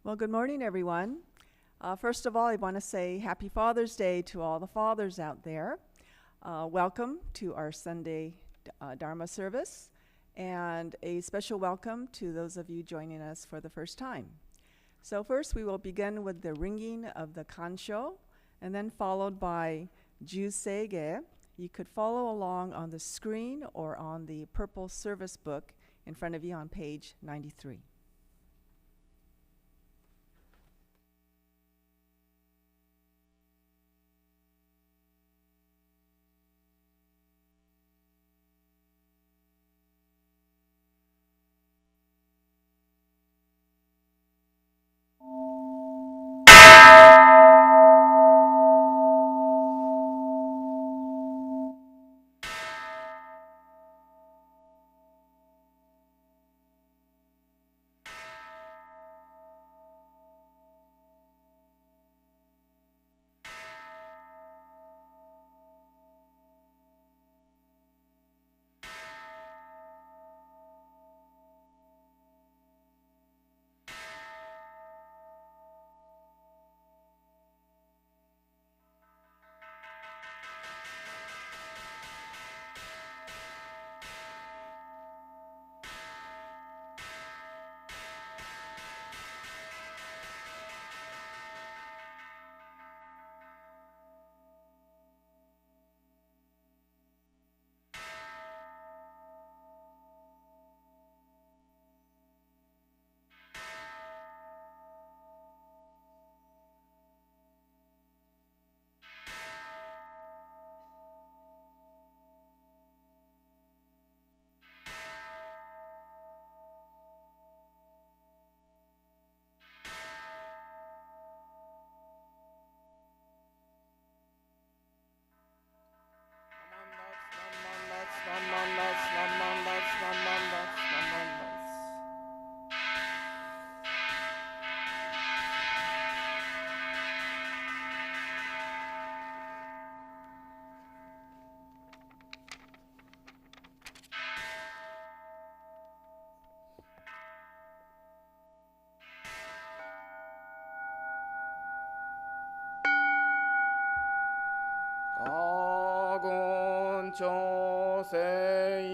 Well, good morning, everyone. First of all, I want to say Happy Father's Day to all the fathers out there. Welcome to our Sunday Dharma service, and a special welcome to those of you joining us for the first time. So first, we will begin with the ringing of the kansho, and then followed by Juseige. You could follow along on the screen or on the purple service book in front of you on page 93.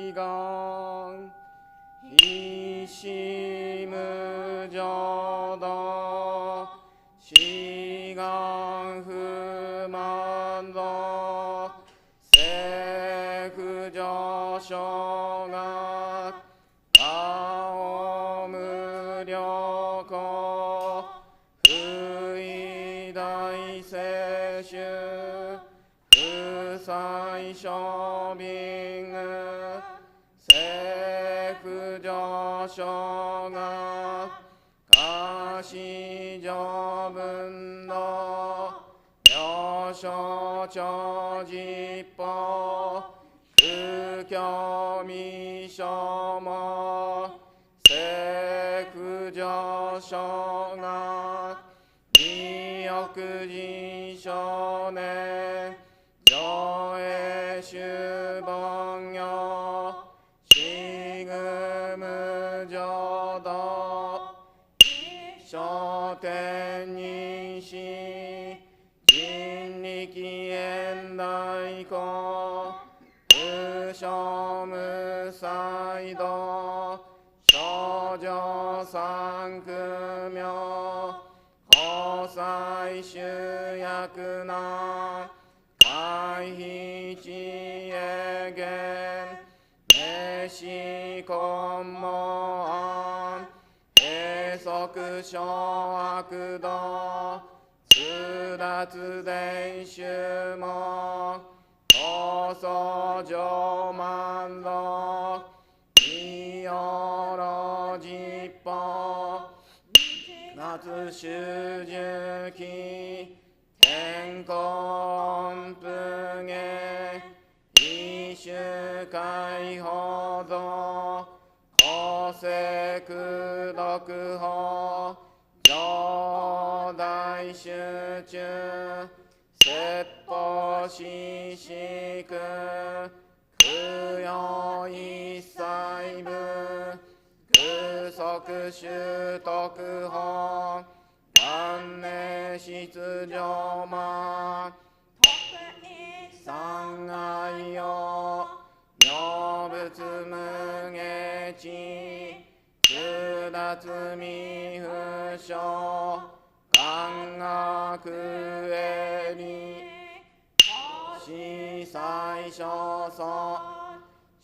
조세이강 이시무저다 시강흐만다 세그저성앗 나오무려거 흐이다이세슈 사이쇼빙 세그저성앗 가시저분도 여셔저지뻐 극염이셔머 세그저성앗 미역그지셔네 여해슈방여 시금무저다 쇼텐니시 진리기엔다이고 으셔무사이도 쇼저상금여 허사이슈야크나 가이지에겐 메시콤모함 에서크쇼아크도 스라트덴슈모 도서조만도 이어러지뻐 나트슈즈키 땡컴풍에 이슈가이호도 거세크덕허 저다이슈즈 셋버시시크 그여이사이브 그석크슈덕허 出上魔三害よ妙仏無下知通達未不詳感覚へり死災所相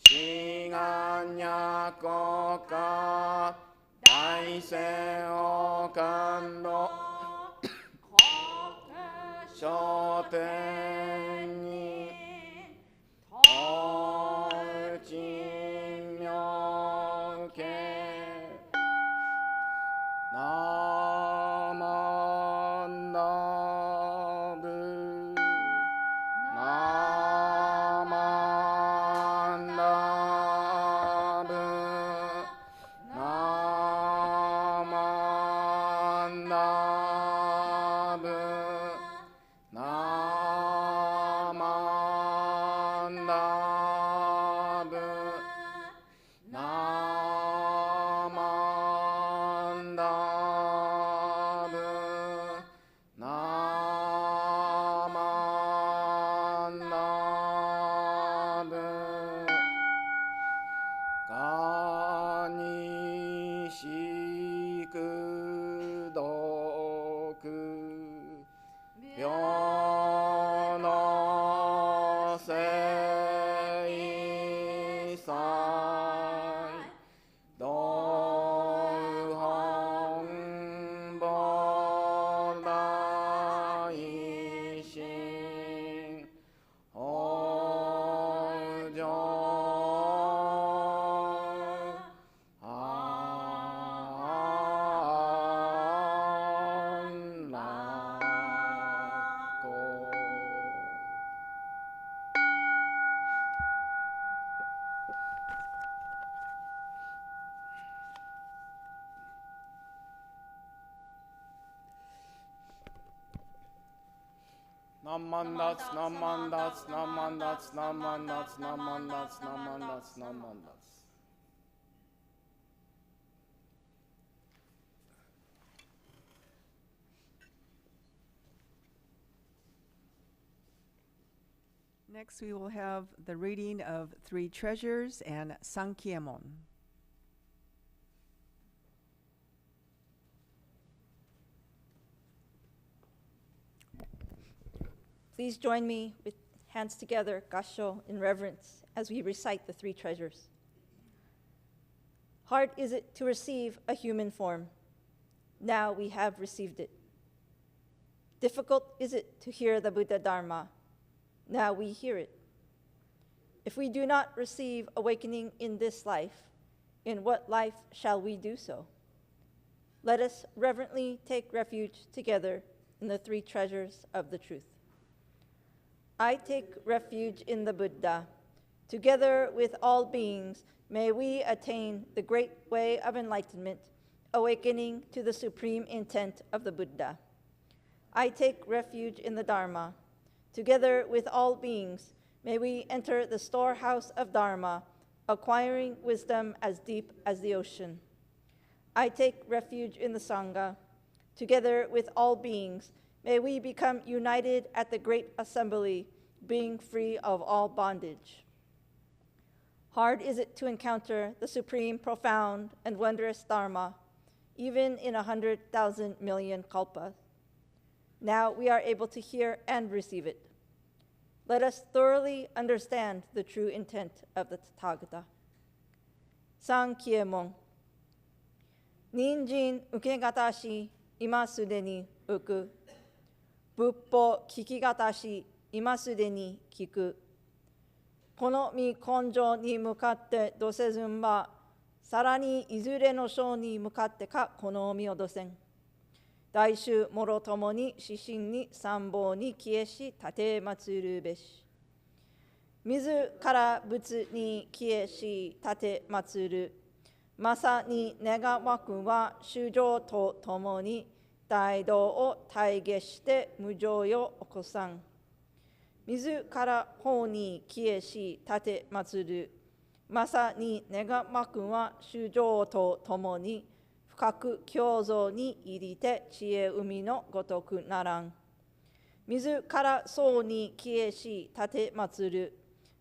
志願若国家大戦王官路小天に東内妙見ナマンダブナマンダブナマンダブナマンダブナマンダブナマンダブがにしくどく病のせいさい道本菩提心往生安楽何万脱何万脱何万脱何万脱何万脱何万脱何万脱 Next, we will have the reading of Three Treasures and Sankyemon. Please join me with hands together, gasho, in reverence, as we recite the Three Treasures. Hard is it to receive a human form. Now we have received it. Difficult is it to hear the Buddha Dharma. Now we hear it. If we do not receive awakening in this life, in what life shall we do so? Let us reverently take refuge together in the Three Treasures of the truth. I take refuge in the Buddha. Together with all beings, may we attain the great way of enlightenment, awakening to the supreme intent of the Buddha. I take refuge in the Dharma. Together with all beings, may we enter the storehouse of Dharma, acquiring wisdom as deep as the ocean. I take refuge in the Sangha. Together with all beings, may we become united at the great assembly, being free of all bondage. Hard is it to encounter the supreme, profound, and wondrous Dharma, even in 100,000 million kalpas. Now we are able to hear and receive it. Let us thoroughly understand the true intent of the Tathagata. Sankyemon. Ninjin ukegatashi imasude ni uku. Buppo kikigatashi imasude ni kiku. Kono mi konjo ni mukatte dosezun wa, sarani izure no shou ni mukatte ka kono mi o dosen. 大衆もろともに指針に参謀に消えし立て祭るべし。自ら仏に消えし立て祭る。まさに願わくは衆生とともに大道を体現して無常よ起こさん。自ら法に消えし立て祭る。まさに願わくは衆生とともに不深く胸像に入りて知恵海のごとくならん。自らそうに消えし立て祭る。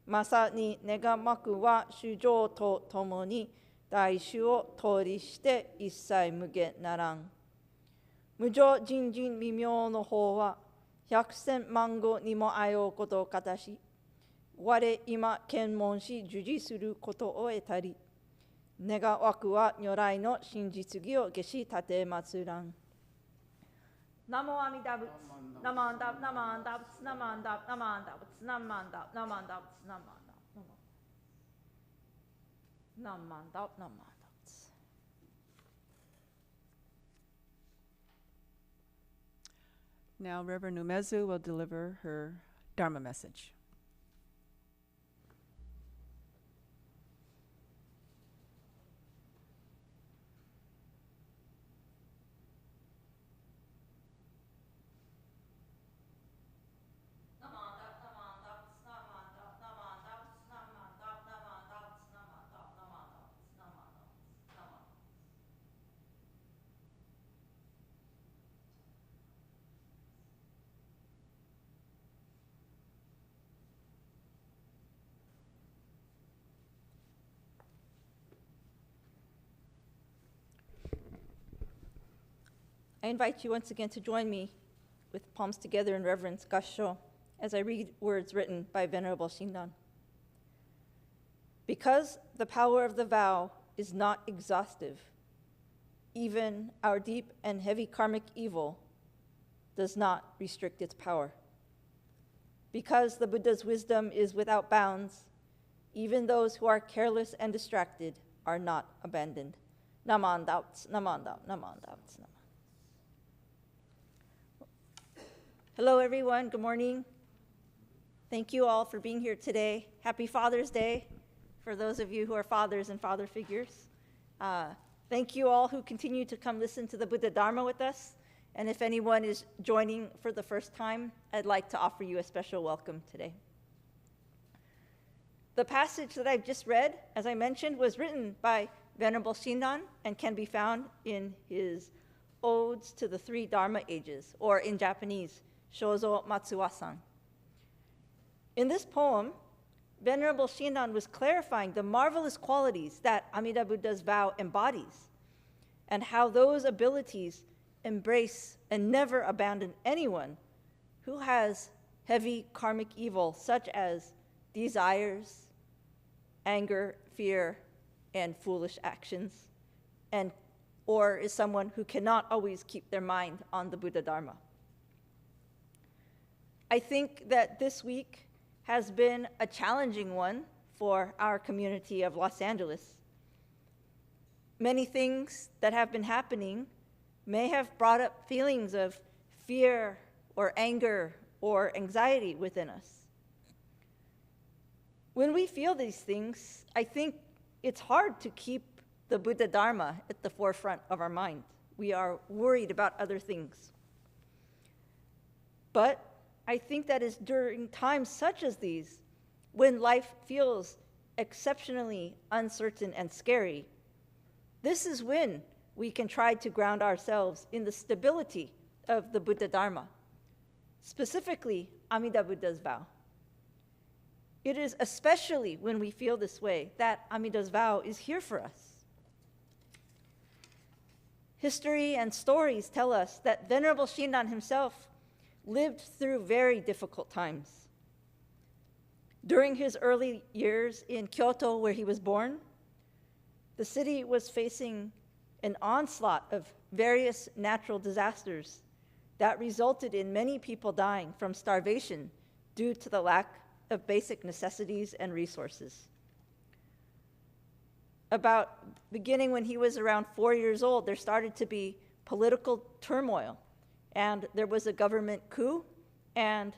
まさに願まくは主情とともに大衆を通りして一切無限ならん。無常人人微妙の方は百千万語にもあようことかたし、我今検問し受事することを得たり、願わくは如来の真実義を下し立て祭らん。ナモアミダ仏、ナマンダブ、ナマンダ仏、ナマンダブ、ナマンダ仏、ナマンダブ、ナマンダ仏、ナマンダブ、ナマンダブ、ナマンダブ、ナマンダ仏。Now, Reverend Umezu will deliver her Dharma message. I invite you once again to join me with palms together in reverence, Gassho, as I read words written by Venerable Shinran. Because the power of the vow is not exhaustive, even our deep and heavy karmic evil does not restrict its power. Because the Buddha's wisdom is without bounds, even those who are careless and distracted are not abandoned. Naman doubts, naman doubt, naman doubts, naman. Hello, everyone. Good morning. Thank you all for being here today. Happy Father's Day for those of you who are fathers and father figures. Thank you all who continue to come listen to the Buddha Dharma with us. And if anyone is joining for the first time, I'd like to offer you a special welcome today. The passage that I've just read, as I mentioned, was written by Venerable Shinran and can be found in his Odes to the Three Dharma Ages, or in Japanese, Shozo Matsuwa-san. In this poem, Venerable Shinran was clarifying the marvelous qualities that Amida Buddha's vow embodies, and how those abilities embrace and never abandon anyone who has heavy karmic evil, such as desires, anger, fear, and foolish actions, or is someone who cannot always keep their mind on the Buddha Dharma. I think that this week has been a challenging one for our community of Los Angeles. Many things that have been happening may have brought up feelings of fear or anger or anxiety within us. When we feel these things, I think it's hard to keep the Buddha Dharma at the forefront of our mind. We are worried about other things. But I think that is during times such as these, when life feels exceptionally uncertain and scary, this is when we can try to ground ourselves in the stability of the Buddha Dharma, specifically Amida Buddha's vow. It is especially when we feel this way that Amida's vow is here for us. History and stories tell us that Venerable Shinran himself lived through very difficult times. During his early years in Kyoto, where he was born, the city was facing an onslaught of various natural disasters that resulted in many people dying from starvation due to the lack of basic necessities and resources. About beginning when he was around 4 years old, there started to be political turmoil, and there was a government coup, and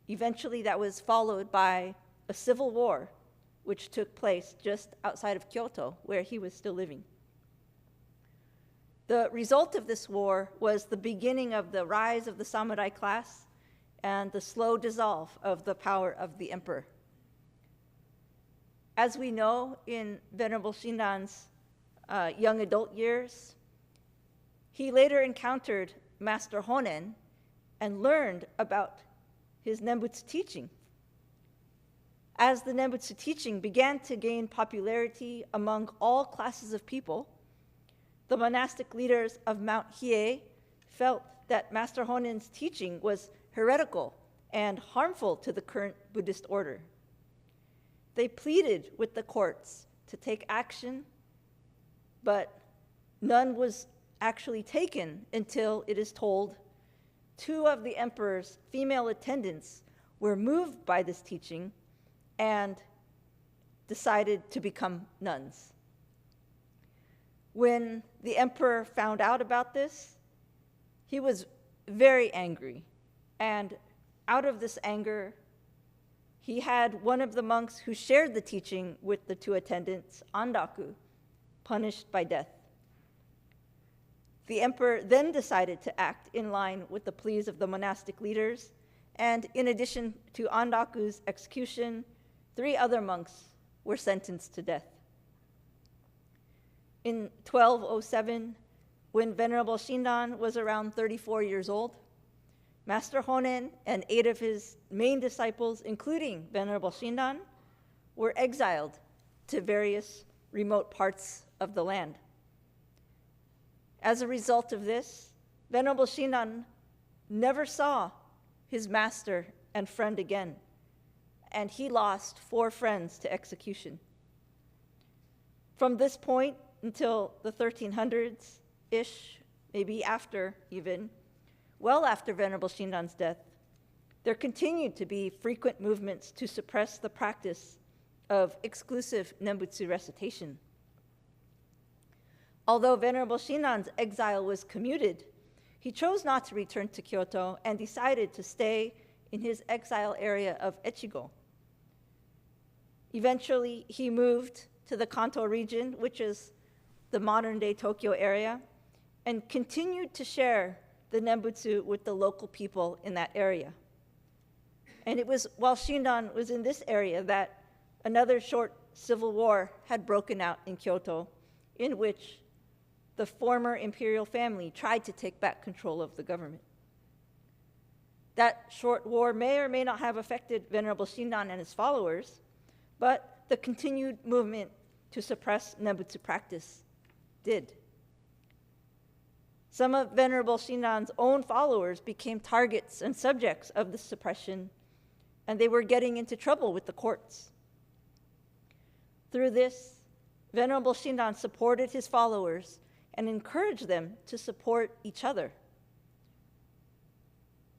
eventually that was followed by a civil war, which took place just outside of Kyoto, where he was still living. The result of this war was the beginning of the rise of the samurai class and the slow dissolve of the power of the emperor. As we know, in Venerable Shinran's young adult years, he later encountered Master Honen and learned about his Nembutsu teaching. As the Nembutsu teaching began to gain popularity among all classes of people, the monastic leaders of Mount Hiei felt that Master Honen's teaching was heretical and harmful to the current Buddhist order. They pleaded with the courts to take action, but none was actually taken until, it is told, 2 of the emperor's female attendants were moved by this teaching and decided to become nuns. When the emperor found out about this, he was very angry, and out of this anger, he had one of the monks who shared the teaching with the 2 attendants, Andaku, punished by death. The emperor then decided to act in line with the pleas of the monastic leaders, and in addition to Andaku's execution, 3 other monks were sentenced to death. In 1207, when Venerable Shinran was around 34 years old, Master Honen and 8 of his main disciples, including Venerable Shinran, were exiled to various remote parts of the land. As a result of this, Venerable Shinran never saw his master and friend again, and he lost 4 friends to execution. From this point until the 1300s-ish, maybe after even, well after Venerable Shinran's death, there continued to be frequent movements to suppress the practice of exclusive Nembutsu recitation. Although Venerable Shinran's exile was commuted, he chose not to return to Kyoto and decided to stay in his exile area of Echigo. Eventually, he moved to the Kanto region, which is the modern-day Tokyo area, and continued to share the Nembutsu with the local people in that area. And it was while Shinran was in this area that another short civil war had broken out in Kyoto, in which the former imperial family tried to take back control of the government. That short war may or may not have affected Venerable Shinran and his followers, but the continued movement to suppress Nembutsu practice did. Some of Venerable Shinran's own followers became targets and subjects of the suppression, and they were getting into trouble with the courts. Through this, Venerable Shinran supported his followers and encouraged them to support each other.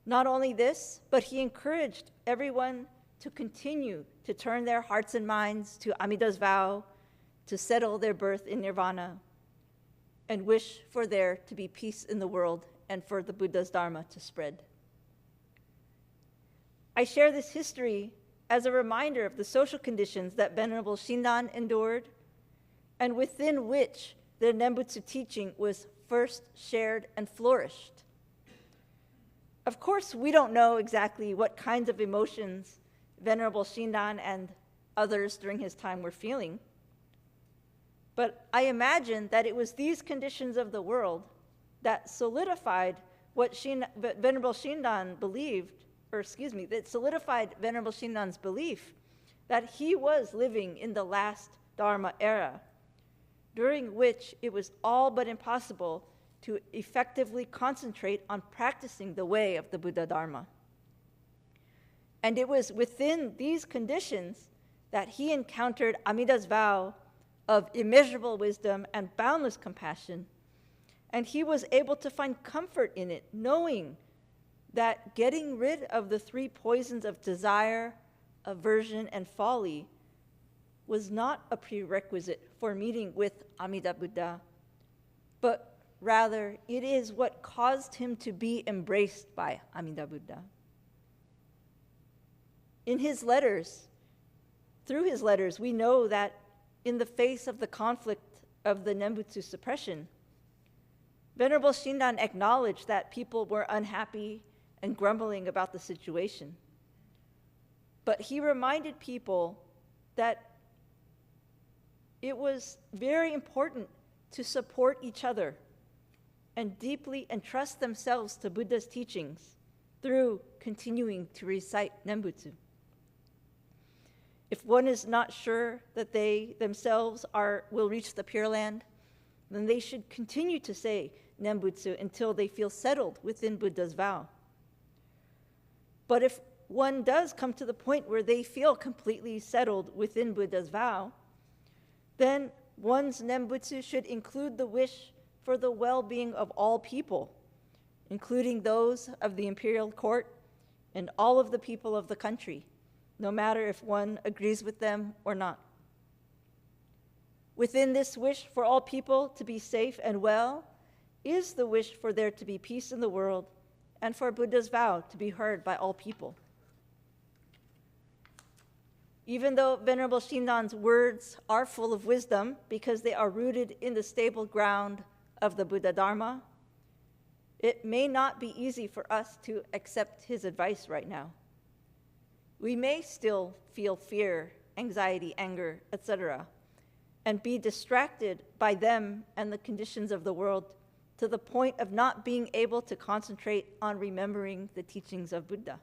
Not only this, but he encouraged everyone to continue to turn their hearts and minds to Amida's vow, to settle their birth in nirvana, and wish for there to be peace in the world and for the Buddha's Dharma to spread. I share this history as a reminder of the social conditions that Venerable Shinran endured, and within which the Nembutsu teaching was first shared and flourished. Of course, we don't know exactly what kinds of emotions Venerable Shinran and others during his time were feeling, but I imagine that it was these conditions of the world that solidified what Venerable Shinran believed, that solidified Venerable Shinran's belief that he was living in the last Dharma era, during which it was all but impossible to effectively concentrate on practicing the way of the Buddha Dharma. And it was within these conditions that he encountered Amida's vow of immeasurable wisdom and boundless compassion, and he was able to find comfort in it, knowing that getting rid of the 3 poisons of desire, aversion, and folly was not a prerequisite for meeting with Amida Buddha, but rather it is what caused him to be embraced by Amida Buddha. In his letters, through his letters, we know that in the face of the conflict of the Nembutsu suppression, Venerable Shinran acknowledged that people were unhappy and grumbling about the situation. But he reminded people that it was very important to support each other and deeply entrust themselves to Buddha's teachings through continuing to recite Nembutsu. If one is not sure that they themselves will reach the Pure Land, then they should continue to say Nembutsu until they feel settled within Buddha's vow. But if one does come to the point where they feel completely settled within Buddha's vow, then one's Nembutsu should include the wish for the well-being of all people, including those of the imperial court and all of the people of the country, no matter if one agrees with them or not. Within this wish for all people to be safe and well is the wish for there to be peace in the world and for Buddha's vow to be heard by all people. Even though Venerable Shinran's words are full of wisdom because they are rooted in the stable ground of the Buddha Dharma, it may not be easy for us to accept his advice right now. We may still feel fear, anxiety, anger, etc., and be distracted by them and the conditions of the world to the point of not being able to concentrate on remembering the teachings of Buddha.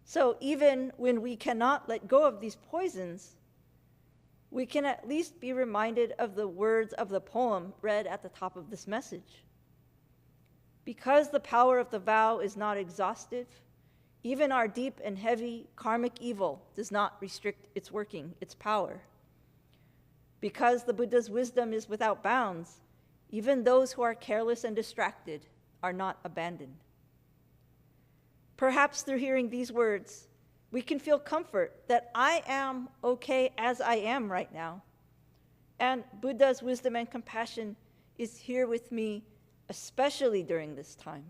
So even when we cannot let go of these poisons, we can at least be reminded of the words of the poem read at the top of this message. Because the power of the vow is not exhaustive, even our deep and heavy karmic evil does not restrict its working, its power. Because the Buddha's wisdom is without bounds, even those who are careless and distracted are not abandoned. Perhaps through hearing these words, we can feel comfort that I am okay as I am right now, and Buddha's wisdom and compassion is here with me, especially during this time.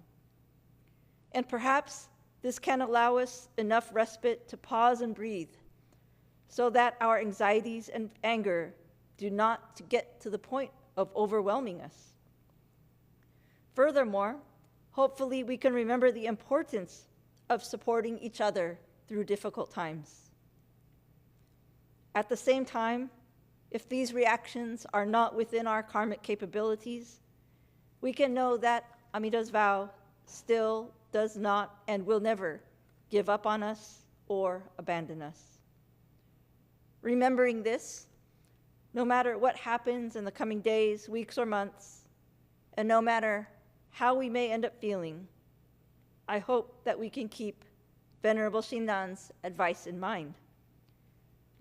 And perhaps this can allow us enough respite to pause and breathe so that our anxieties and anger do not get to the point of overwhelming us. Furthermore, hopefully we can remember the importance of supporting each other through difficult times. At the same time, if these reactions are not within our karmic capabilities, we can know that Amida's vow still does not and will never give up on us or abandon us. Remembering this, no matter what happens in the coming days, weeks, or months, and no matter how we may end up feeling, I hope that we can keep Venerable Shinran's advice in mind.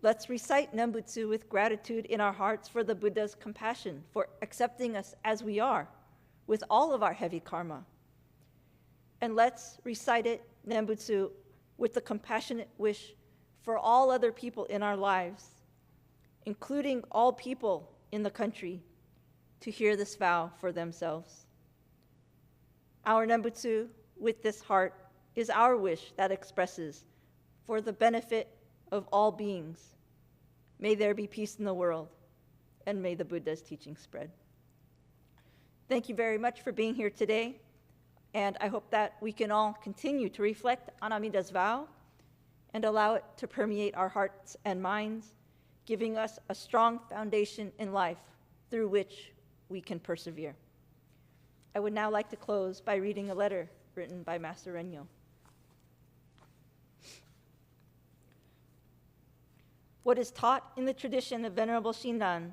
Let's recite Nembutsu with gratitude in our hearts for the Buddha's compassion, for accepting us as we are, with all of our heavy karma. And let's recite it, Nembutsu, with the compassionate wish for all other people in our lives, including all people in the country, to hear this vow for themselves. Our Nembutsu, with this heart, is our wish that expresses, for the benefit of all beings, may there be peace in the world, and may the Buddha's teaching spread. Thank you very much for being here today, and I hope that we can all continue to reflect on Amida's vow and allow it to permeate our hearts and minds, giving us a strong foundation in life through which we can persevere. I would now like to close by reading a letter written by Master Renyo. What is taught in the tradition of Venerable Shinran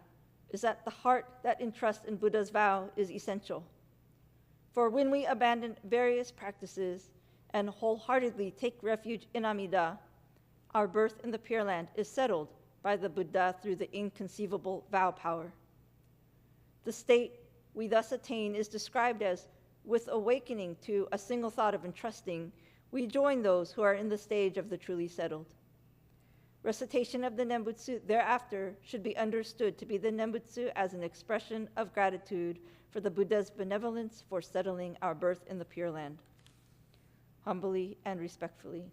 is that the heart that entrusts in Buddha's vow is essential. For when we abandon various practices and wholeheartedly take refuge in Amida, our birth in the Pure Land is settled by the Buddha through the inconceivable vow power. The state we thus attain is described as, with awakening to a single thought of entrusting, we join those who are in the stage of the truly settled. Recitation of the Nembutsu thereafter should be understood to be the Nembutsu as an expression of gratitude for the Buddha's benevolence for settling our birth in the Pure Land. Humbly and respectfully.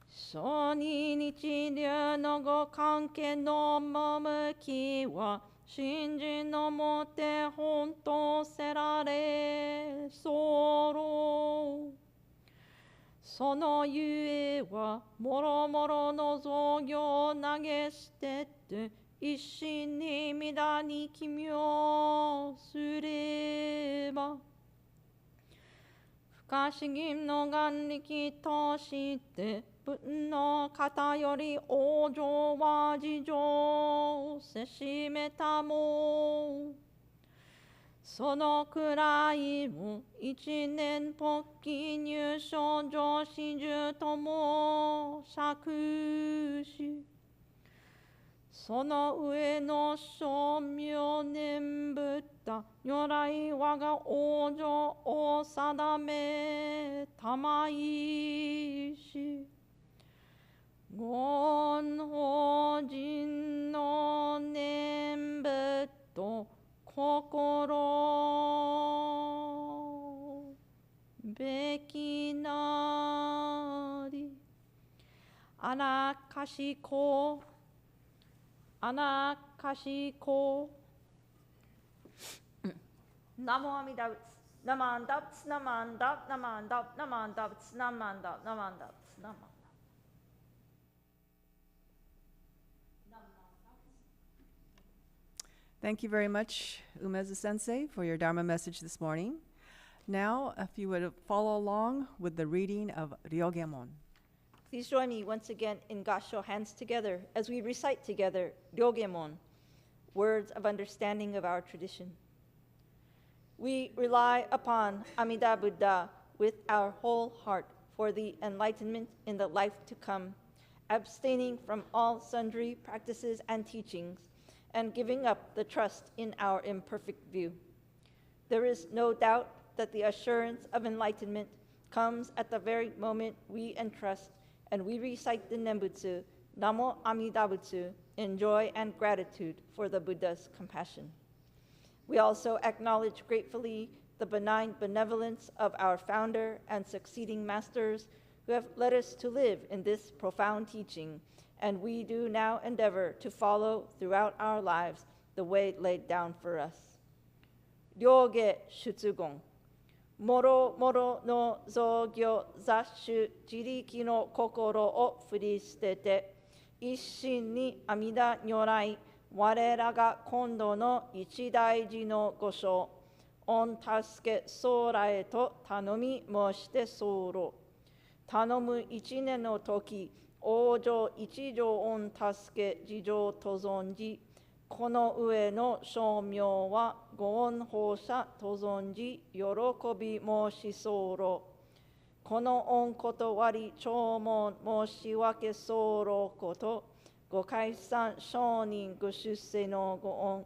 初日流のご関係の赴きは信心のもて本当せられ候。そのゆえはもろもろの造業投げけ捨てて一心に皆に奇妙すれば不可思議の眼力として文の方より往生は事情せしめたもそのくらいを一年ポッキ入所上始終とも釈しその上の称名念仏た如来我が往生を定めたまいしご恩法人の念仏と心べきなりあなかしこアナカシコナモアミダブツナマンダブツナマンダブナマンダブナマンダブツナマンダブナマンダブツナマンダブThank you very much, Umeza Sensei, for your Dharma message this morning. Now, if you would follow along with the reading of Ryogemon. Please join me once again in Gassho, hands together, as we recite together Ryogemon, words of understanding of our tradition. We rely upon Amida Buddha with our whole heart for the enlightenment in the life to come, abstaining from all sundry practices and teachings, and giving up the trust in our imperfect view. There is no doubt that the assurance of enlightenment comes at the very moment we entrust and we recite the Nembutsu, Namo Amida Butsu, in joy and gratitude for the Buddha's compassion. We also acknowledge gratefully the benign benevolence of our founder and succeeding masters who have led us to live in this profound teaching, and we do now endeavor to follow throughout our lives the way laid down for us. Ryoge Shutsugon. もろもろの造業雑種自力の心を振り捨てて一心に阿弥陀如来我らが今度の一大事の御所御助け将来と頼み申して候頼む一年の時往生一条御助け事情と存じこの上の称名はご恩報者と存じ喜び申し候この恩断り弔問申し訳候ことご解散承認ご出世のご恩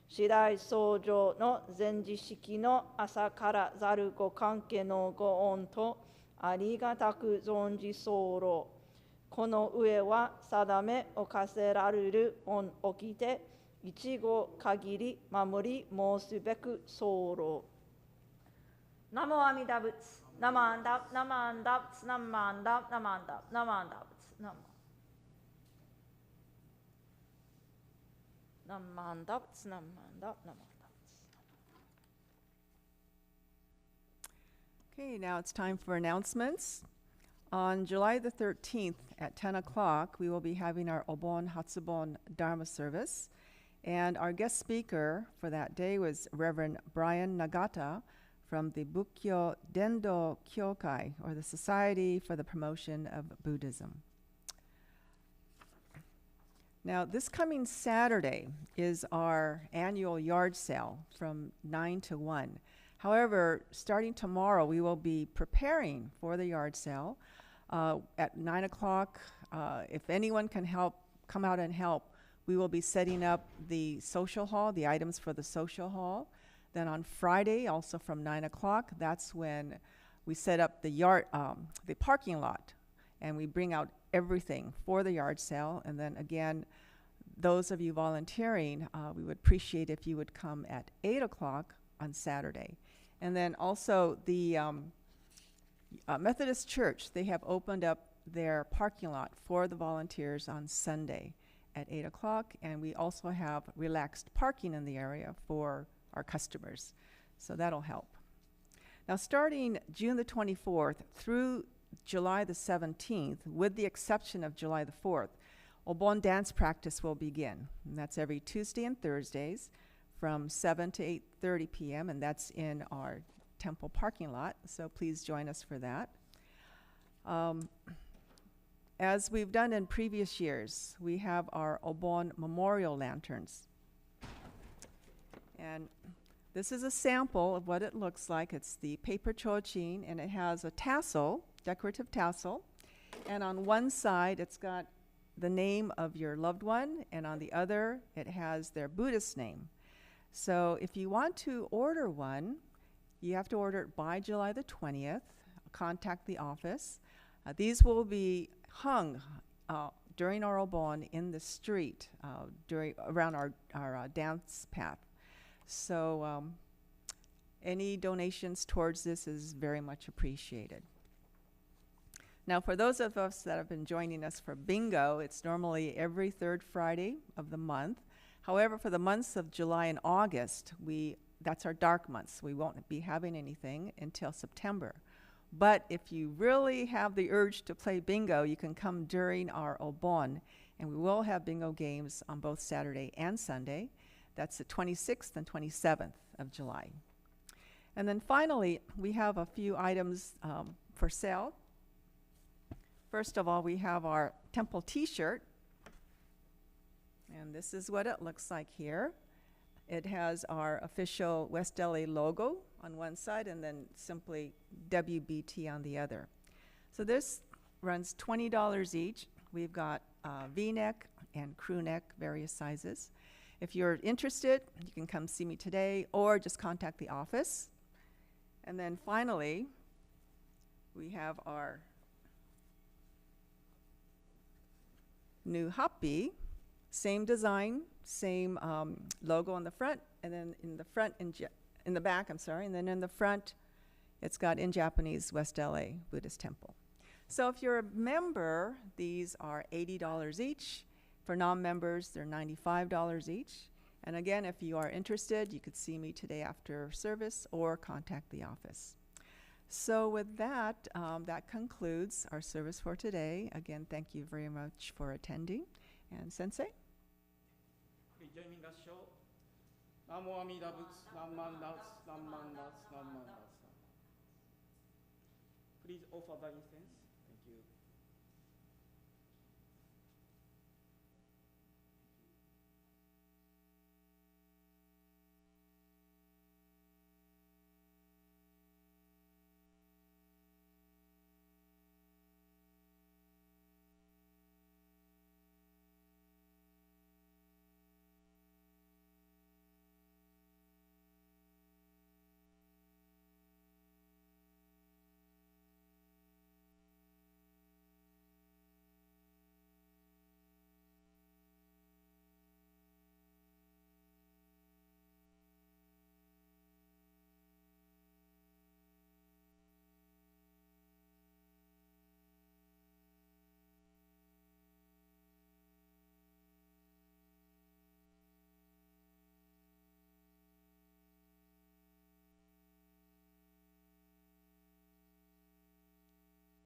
次第僧正の前時式の朝からざるご関係のご恩とありがたく存じ候この上は定めおかせられる恩おきて一語限り守り申すべく候ナモアミダブツナマンダブナマンダブツナマンダブナマンダブナマンダブツナマンナマンダブツナマンダブナマンダブツ Okay, now it's time for announcements. On July the 13th at 10 o'clock, we will be having our Obon Hatsubon Dharma service. And our guest speaker for that day was Reverend Brian Nagata from the Bukkyo Dendo Kyokai, or the Society for the Promotion of Buddhism. Now, this coming Saturday is our annual yard sale from 9 to 1. However, starting tomorrow, we will be preparing for the yard sale at 9 o'clock. If anyone can help, come out and help. We will be setting up the social hall, the items for the social hall. Then on Friday, also from 9 o'clock, that's when we set up the parking lot, and we bring out everything for the yard sale. And then again, those of you volunteering, we would appreciate if you would come at 8 o'clock on Saturday. And then also the Methodist Church, they have opened up their parking lot for the volunteers on Sunday at 8 o'clock, and we also have relaxed parking in the area for our customers, so that'll help. Now, starting June the 24th through July the 17th, with the exception of July the 4th, Obon dance practice will begin. And that's every Tuesday and Thursdays from 7 to 8:30 p.m., and that's in our temple parking lot, so please join us for that. As we've done in previous years, we have our Obon memorial lanterns. And this is a sample of what it looks like. It's the paper chochin, and it has a tassel, decorative tassel, and on one side it's got the name of your loved one, and on the other it has their Buddhist name. So if you want to order one, you have to order it by July the 20th. Contact the office. These will be hung during our Obon in the street around our dance path. So any donations towards this is very much appreciated. Now, for those of us that have been joining us for bingo, it's normally every third Friday of the month. However, for the months of July and August, that's our dark months. We won't be having anything until September. But if you really have the urge to play bingo, you can come during our Obon, and we will have bingo games on both Saturday and Sunday. That's the 26th and 27th of July. And then finally, we have a few items for sale. First of all, we have our temple t-shirt, and this is what it looks like here. It has our official West LA logo on one side and then simply WBT on the other. So this runs $20 each. We've got V-neck and crew neck, various sizes. If you're interested, you can come see me today or just contact the office. And then finally, we have our new happy, same design, same logo on the front, and then in the back, and then in the front, it's got in Japanese West LA Buddhist Temple. So if you're a member, these are $80 each. For non-members, they're $95 each. And again, if you are interested, you could see me today after service or contact the office. So with that, that concludes our service for today. Again, thank you very much for attending. And Sensei? Okay, joining us show. Namo Amida Butsu, Namman Nats, Namman Nats, Namman Nats. Please offer the incense.